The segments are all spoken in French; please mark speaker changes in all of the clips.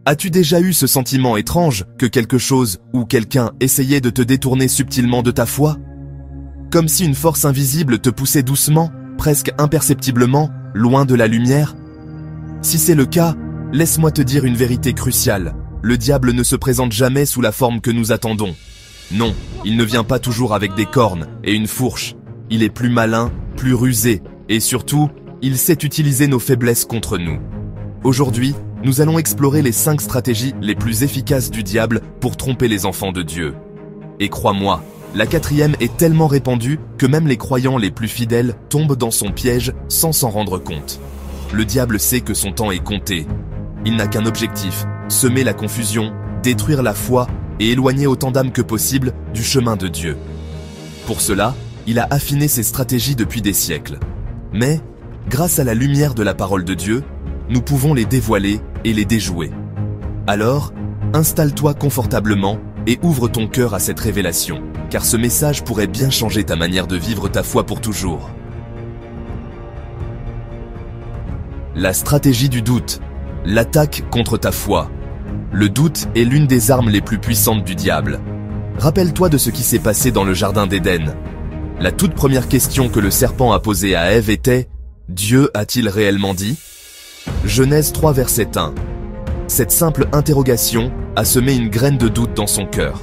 Speaker 1: As-tu déjà eu ce sentiment étrange que quelque chose ou quelqu'un essayait de te détourner subtilement de ta foi? Comme si une force invisible te poussait doucement, presque imperceptiblement, loin de la lumière? Si c'est le cas, laisse-moi te dire une vérité cruciale. Le diable ne se présente jamais sous la forme que nous attendons. Non, il ne vient pas toujours avec des cornes et une fourche. Il est plus malin, plus rusé, et surtout, il sait utiliser nos faiblesses contre nous. Aujourd'hui, nous allons explorer les 5 stratégies les plus efficaces du diable pour tromper les enfants de Dieu. Et crois-moi, la 4e est tellement répandue que même les croyants les plus fidèles tombent dans son piège sans s'en rendre compte. Le diable sait que son temps est compté. Il n'a qu'un objectif, semer la confusion, détruire la foi et éloigner autant d'âmes que possible du chemin de Dieu. Pour cela, il a affiné ses stratégies depuis des siècles. Mais, grâce à la lumière de la parole de Dieu, nous pouvons les dévoiler et les déjouer. Alors, installe-toi confortablement et ouvre ton cœur à cette révélation, car ce message pourrait bien changer ta manière de vivre ta foi pour toujours. La stratégie du doute, l'attaque contre ta foi. Le doute est l'une des armes les plus puissantes du diable. Rappelle-toi de ce qui s'est passé dans le jardin d'Éden. La toute première question que le serpent a posée à Ève était « Dieu a-t-il réellement dit ?» Genèse 3 verset 1. Cette simple interrogation a semé une graine de doute dans son cœur.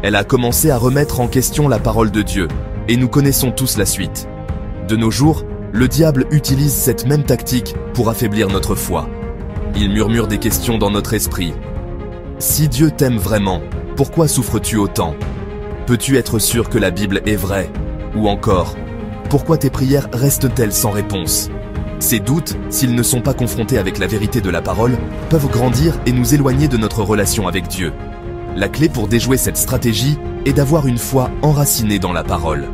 Speaker 1: Elle a commencé à remettre en question la parole de Dieu, et nous connaissons tous la suite. De nos jours, le diable utilise cette même tactique pour affaiblir notre foi. Il murmure des questions dans notre esprit. Si Dieu t'aime vraiment, pourquoi souffres-tu autant? Peux-tu être sûr que la Bible est vraie? Ou encore, pourquoi tes prières restent-elles sans réponse? Ces doutes, s'ils ne sont pas confrontés avec la vérité de la parole, peuvent grandir et nous éloigner de notre relation avec Dieu. La clé pour déjouer cette stratégie est d'avoir une foi enracinée dans la parole.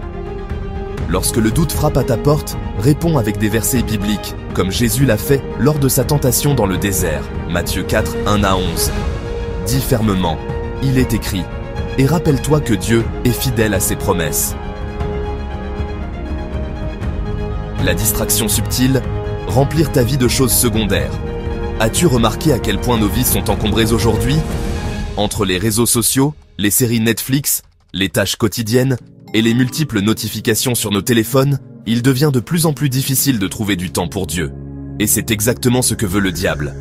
Speaker 1: Lorsque le doute frappe à ta porte, réponds avec des versets bibliques, comme Jésus l'a fait lors de sa tentation dans le désert, Matthieu 4, 1 à 11. Dis fermement, il est écrit, et rappelle-toi que Dieu est fidèle à ses promesses. La distraction subtile, remplir ta vie de choses secondaires. As-tu remarqué à quel point nos vies sont encombrées aujourd'hui? Entre les réseaux sociaux, les séries Netflix, les tâches quotidiennes et les multiples notifications sur nos téléphones, il devient de plus en plus difficile de trouver du temps pour Dieu. Et c'est exactement ce que veut le diable.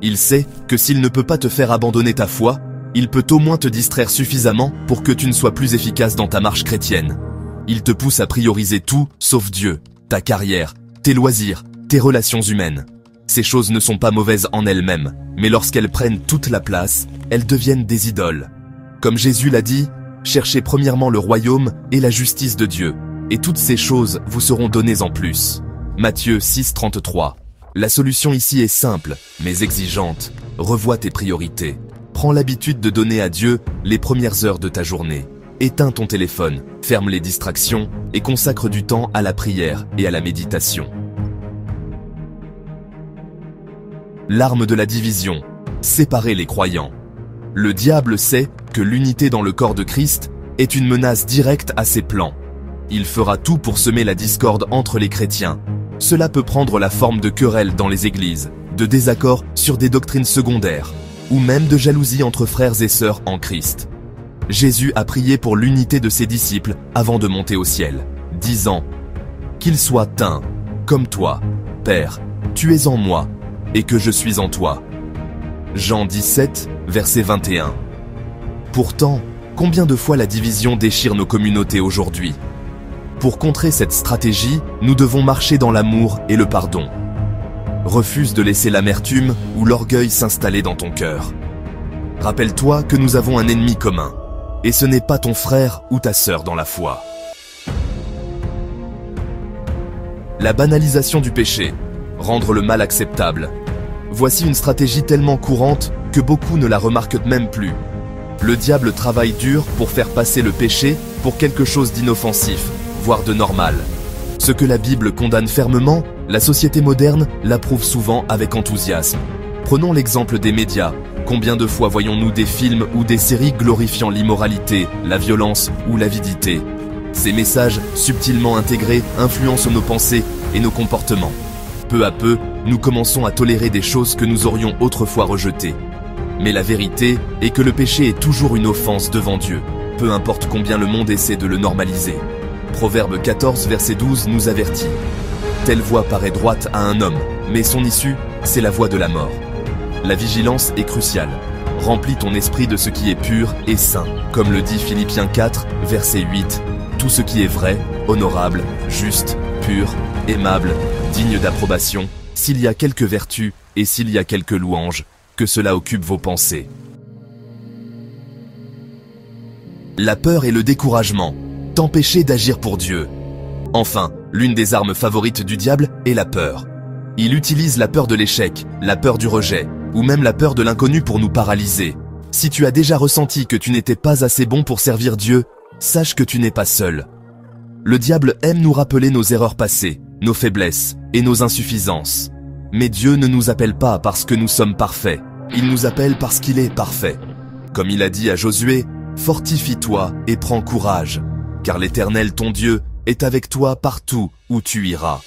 Speaker 1: Il sait que s'il ne peut pas te faire abandonner ta foi, il peut au moins te distraire suffisamment pour que tu ne sois plus efficace dans ta marche chrétienne. Il te pousse à prioriser tout sauf Dieu, ta carrière, tes loisirs, tes relations humaines. Ces choses ne sont pas mauvaises en elles-mêmes, mais lorsqu'elles prennent toute la place, elles deviennent des idoles. Comme Jésus l'a dit, cherchez premièrement le royaume et la justice de Dieu, et toutes ces choses vous seront données en plus. Matthieu 6, 33. La solution ici est simple, mais exigeante. Revois tes priorités. Prends l'habitude de donner à Dieu les premières heures de ta journée. Éteins ton téléphone, ferme les distractions et consacre du temps à la prière et à la méditation. L'arme de la division, séparer les croyants. Le diable sait que l'unité dans le corps de Christ est une menace directe à ses plans. Il fera tout pour semer la discorde entre les chrétiens. Cela peut prendre la forme de querelles dans les églises, de désaccords sur des doctrines secondaires, ou même de jalousie entre frères et sœurs en Christ. Jésus a prié pour l'unité de ses disciples avant de monter au ciel, disant « Qu'ils soient un, comme toi, Père, tu es en moi, et que je suis en toi. » Jean 17, verset 21. Pourtant, combien de fois la division déchire nos communautés aujourd'hui? Pour contrer cette stratégie, nous devons marcher dans l'amour et le pardon. Refuse de laisser l'amertume ou l'orgueil s'installer dans ton cœur. Rappelle-toi que nous avons un ennemi commun. Et ce n'est pas ton frère ou ta sœur dans la foi. La banalisation du péché, rendre le mal acceptable. Voici une stratégie tellement courante que beaucoup ne la remarquent même plus. Le diable travaille dur pour faire passer le péché pour quelque chose d'inoffensif, voire de normal. Ce que la Bible condamne fermement, la société moderne l'approuve souvent avec enthousiasme. Prenons l'exemple des médias. Combien de fois voyons-nous des films ou des séries glorifiant l'immoralité, la violence ou l'avidité? Ces messages, subtilement intégrés, influencent nos pensées et nos comportements. Peu à peu, nous commençons à tolérer des choses que nous aurions autrefois rejetées. Mais la vérité est que le péché est toujours une offense devant Dieu, peu importe combien le monde essaie de le normaliser. Proverbe 14, verset 12 nous avertit. Telle voie paraît droite à un homme, mais son issue, c'est la voie de la mort. La vigilance est cruciale. Remplis ton esprit de ce qui est pur et saint, comme le dit Philippiens 4, verset 8. Tout ce qui est vrai, honorable, juste, pur, aimable, digne d'approbation, s'il y a quelque vertu et s'il y a quelque louange, que cela occupe vos pensées. La peur et le découragement, t'empêcher d'agir pour Dieu. Enfin, l'une des armes favorites du diable est la peur. Il utilise la peur de l'échec, la peur du rejet, ou même la peur de l'inconnu pour nous paralyser. Si tu as déjà ressenti que tu n'étais pas assez bon pour servir Dieu, sache que tu n'es pas seul. Le diable aime nous rappeler nos erreurs passées, nos faiblesses et nos insuffisances. Mais Dieu ne nous appelle pas parce que nous sommes parfaits, il nous appelle parce qu'il est parfait. Comme il a dit à Josué, « Fortifie-toi et prends courage, car l'Éternel ton Dieu est avec toi partout où tu iras. »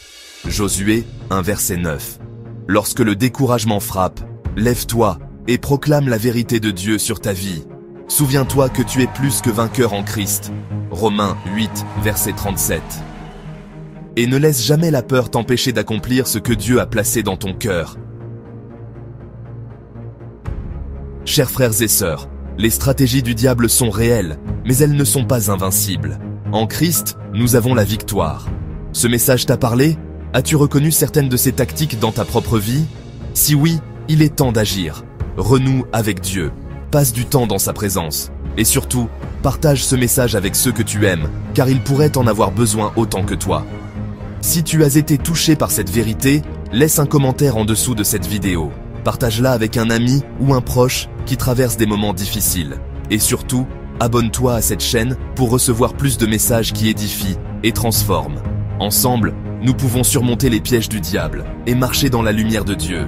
Speaker 1: Josué 1 verset 9. Lorsque le découragement frappe, lève-toi et proclame la vérité de Dieu sur ta vie. Souviens-toi que tu es plus que vainqueur en Christ. Romains 8 verset 37. Et ne laisse jamais la peur t'empêcher d'accomplir ce que Dieu a placé dans ton cœur. Chers frères et sœurs, les stratégies du diable sont réelles, mais elles ne sont pas invincibles. En Christ, nous avons la victoire. Ce message t'a parlé? As-tu reconnu certaines de ces tactiques dans ta propre vie? Si oui, il est temps d'agir. Renoue avec Dieu. Passe du temps dans sa présence. Et surtout, partage ce message avec ceux que tu aimes, car ils pourraient en avoir besoin autant que toi. Si tu as été touché par cette vérité, laisse un commentaire en dessous de cette vidéo. Partage-la avec un ami ou un proche qui traverse des moments difficiles. Et surtout, abonne-toi à cette chaîne pour recevoir plus de messages qui édifient et transforment. Ensemble, nous pouvons surmonter les pièges du diable et marcher dans la lumière de Dieu.